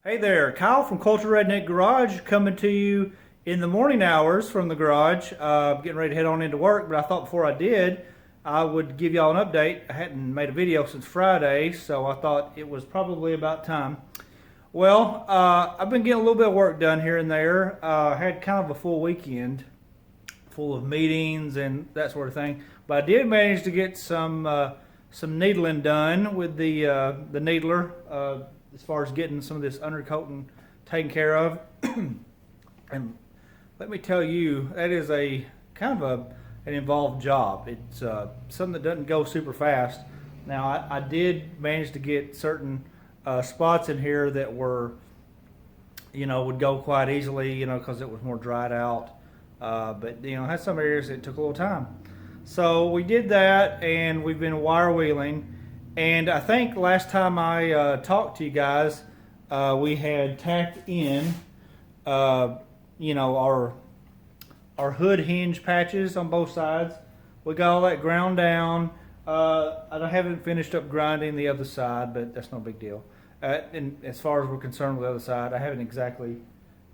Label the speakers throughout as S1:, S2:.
S1: Hey there, Kyle from Culture Redneck Garage coming to you in the morning hours from the garage. Getting ready to head on into work, but I thought before I did, I would give y'all an update. I hadn't made a video since Friday, so I thought it was probably about time. Well, I've been getting a little bit of work done here and there. Had kind of a full weekend full of meetings and that sort of thing, but I did manage to get some needling done with the needler. As far as getting some of this undercoating taken care of. And let me tell you, that is a kind of an involved job. It's something that doesn't go super fast. Now, I did manage to get certain spots in here that were, would go quite easily, because it was more dried out. But, had some areas that took a little time. So we did that, and we've been wire wheeling. And I think last time I talked to you guys, we had tacked in, our hood hinge patches on both sides. We got all that ground down. I haven't finished up grinding the other side, but that's no big deal. And as far as we're concerned with the other side, I haven't exactly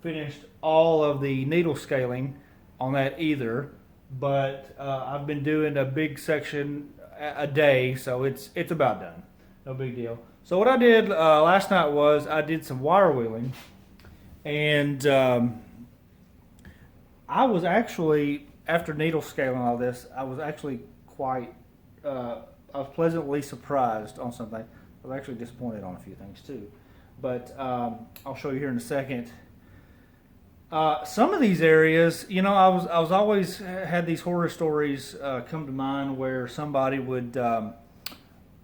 S1: finished all of the needle scaling on that either. But I've been doing a big section a day, so it's about done. No big deal. So what I did last night was I did some wire wheeling, and I was actually, after needle scaling all this, I was actually quite, I was pleasantly surprised on something. I was actually disappointed on a few things too, but I'll show you here in a second. Some of these areas, I was always had these horror stories come to mind where somebody would, go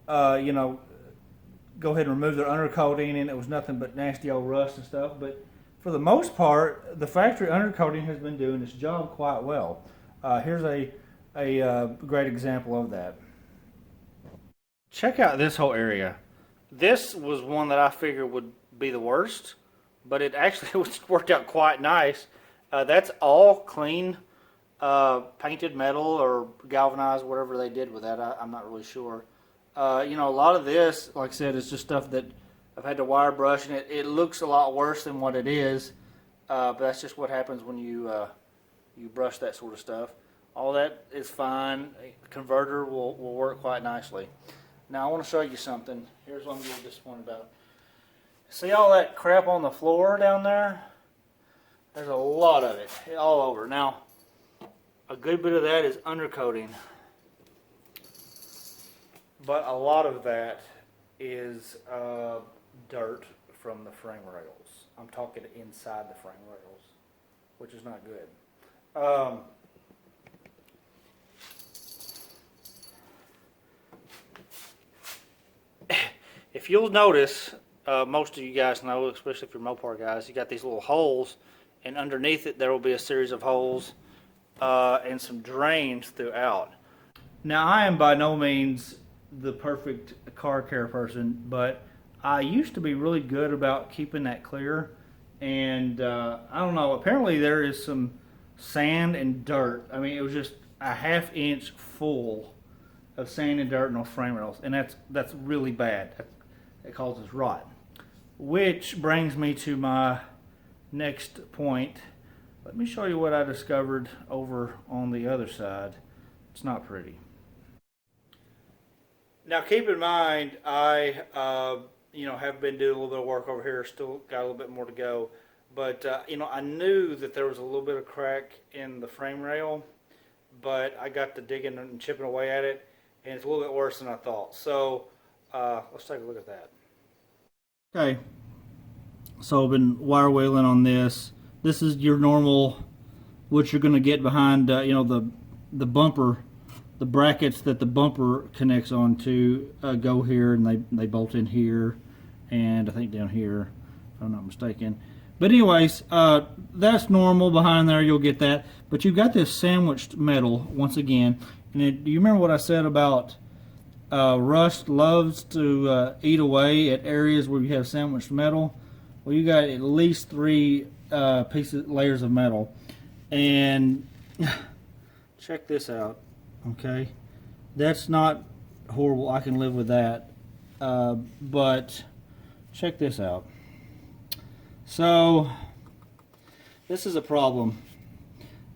S1: ahead and remove their undercoating, and it was nothing but nasty old rust and stuff. But for the most part, the factory undercoating has been doing its job quite well. Here's a great example of that. Check out this whole area. This was one that I figured would be the worst, but it actually worked out quite nice. That's all clean painted metal or galvanized, whatever they did with that. I'm not really sure. A lot of this, like I said, is just stuff that I've had to wire brush, and it looks a lot worse than what it is. But that's just what happens when you brush that sort of stuff. All that is fine. A converter will work quite nicely. Now I want to show you something. Here's what I'm a little disappointed about. See all that crap on the floor down there? There's a lot of it all over. Now, a good bit of that is undercoating, but a lot of that is dirt from the frame rails. I'm talking inside the frame rails, which is not good. If you'll notice, most of you guys know, especially if you're Mopar guys, you got these little holes, and underneath it there will be a series of holes and some drains throughout. Now, I am by no means the perfect car care person, but I used to be really good about keeping that clear, and I don't know, apparently there is some sand and dirt. I mean, it was just a ½ inch full of sand and dirt in those frame rails, and that's really bad. It causes rot. Which brings me to my next point. Let me show you what I discovered over on the other side. It's not pretty. Now keep in mind, I have been doing a little bit of work over here. Still got a little bit more to go. But I knew that there was a little bit of crack in the frame rail, but I got to digging and chipping away at it, and it's a little bit worse than I thought. So let's take a look at that. Okay, so I've been wire wheeling on this. This is your normal, what you're going to get behind, the bumper, the brackets that the bumper connects onto go here, and they bolt in here, and I think down here, if I'm not mistaken. But anyways, that's normal behind there. You'll get that. But you've got this sandwiched metal once again. And do you remember what I said about rust loves to eat away at areas where you have sandwiched metal? Well, you got at least 3 layers of metal, and check this out. Okay, that's not horrible. I can live with that. But check this out. So this is a problem.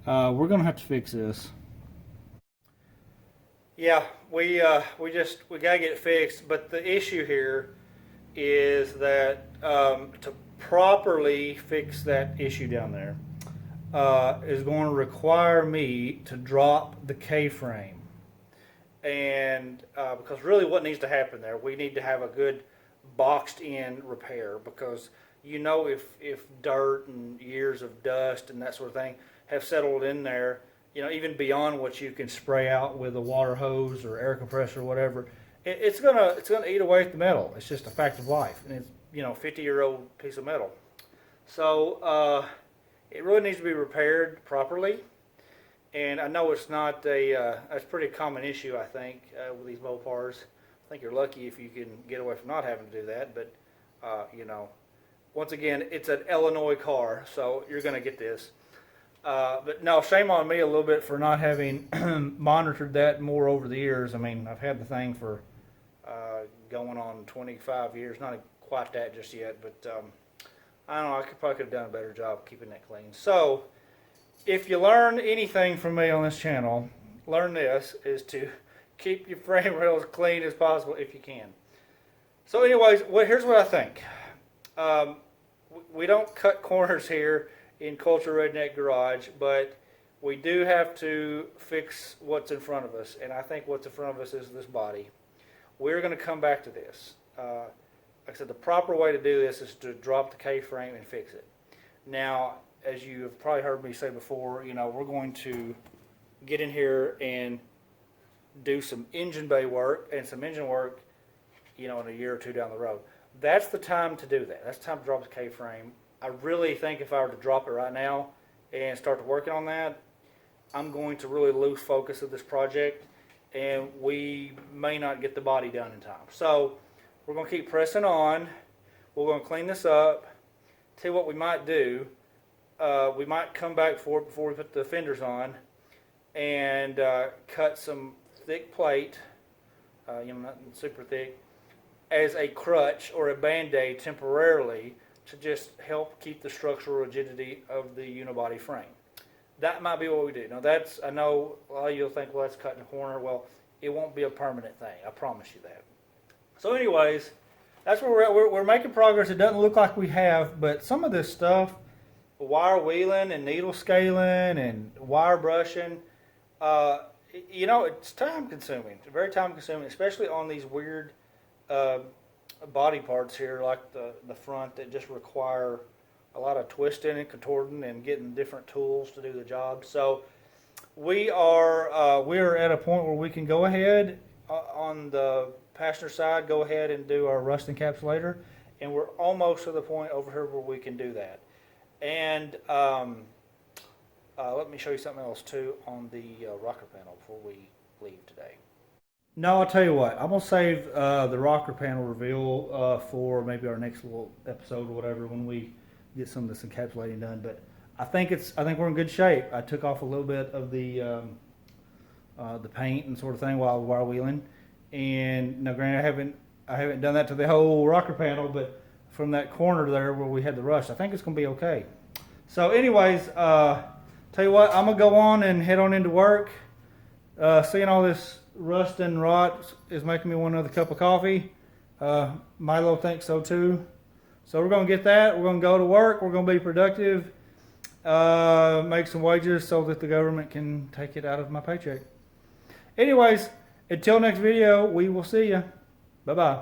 S1: We're gonna have to fix this. Yeah, we gotta get it fixed. But the issue here is that to properly fix that issue down there is going to require me to drop the K-frame. And because really what needs to happen there, we need to have a good boxed in repair, because you know, if dirt and years of dust and that sort of thing have settled in there, you know, even beyond what you can spray out with a water hose or air compressor or whatever, it's gonna eat away at the metal. It's just a fact of life, and it's, you know, 50-year-old piece of metal. So it really needs to be repaired properly. And I know it's not it's a pretty common issue, I think, with these Mopars. I think you're lucky if you can get away from not having to do that. But, you know, once again, it's an Illinois car, so you're going to get this. But no, shame on me a little bit for not having monitored that more over the years. I mean, I've had the thing for going on 25 years. Not quite that just yet, but I don't know. I probably could have done a better job keeping that clean. So, if you learn anything from me on this channel, learn this, is to keep your frame rails clean as possible if you can. So anyways, here's what I think. We don't cut corners here in Culture Redneck Garage, but we do have to fix what's in front of us, and I think what's in front of us is this body. We're going to come back to this. Like I said, the proper way to do this is to drop the K-frame and fix it. Now, as you have probably heard me say before, you know, we're going to get in here and do some engine bay work and some engine work, you know, in a year or two down the road. That's the time to do that. That's the time to drop the K-frame. I really think if I were to drop it right now and start working on that, I'm going to really lose focus of this project, and we may not get the body done in time. So we're going to keep pressing on. We're going to clean this up. Tell you what we might do. We might come back for it before we put the fenders on and cut some thick plate, you know, nothing super thick, as a crutch or a band-aid temporarily to just help keep the structural rigidity of the unibody frame. That might be what we do. Now that's, I know a lot of you'll think, well, that's cutting a corner. Well, it won't be a permanent thing. I promise you that. So anyways, that's where we're at. We're making progress. It doesn't look like we have, but some of this stuff, wire wheeling and needle scaling and wire brushing, you know, it's time consuming. It's very time consuming, especially on these weird body parts here, like the front, that just require a lot of twisting and contorting and getting different tools to do the job. So we are at a point where we can go ahead on the passenger side, go ahead and do our rust encapsulator, and we're almost to the point over here where we can do that. And let me show you something else too on the rocker panel before we leave today. No, I'll tell you what. I'm gonna save the rocker panel reveal for maybe our next little episode or whatever, when we get some of this encapsulating done. But I think we're in good shape. I took off a little bit of the paint and sort of thing while wire wheeling, and now granted I haven't done that to the whole rocker panel, but from that corner there where we had the rust, I think it's going to be okay. So anyways, tell you what, I'm going to go on and head on into work. Seeing all this rust and rot is making me want another cup of coffee. Milo thinks so too. So we're going to get that. We're going to go to work. We're going to be productive. Make some wages so that the government can take it out of my paycheck. Anyways, until next video, we will see you. Bye-bye.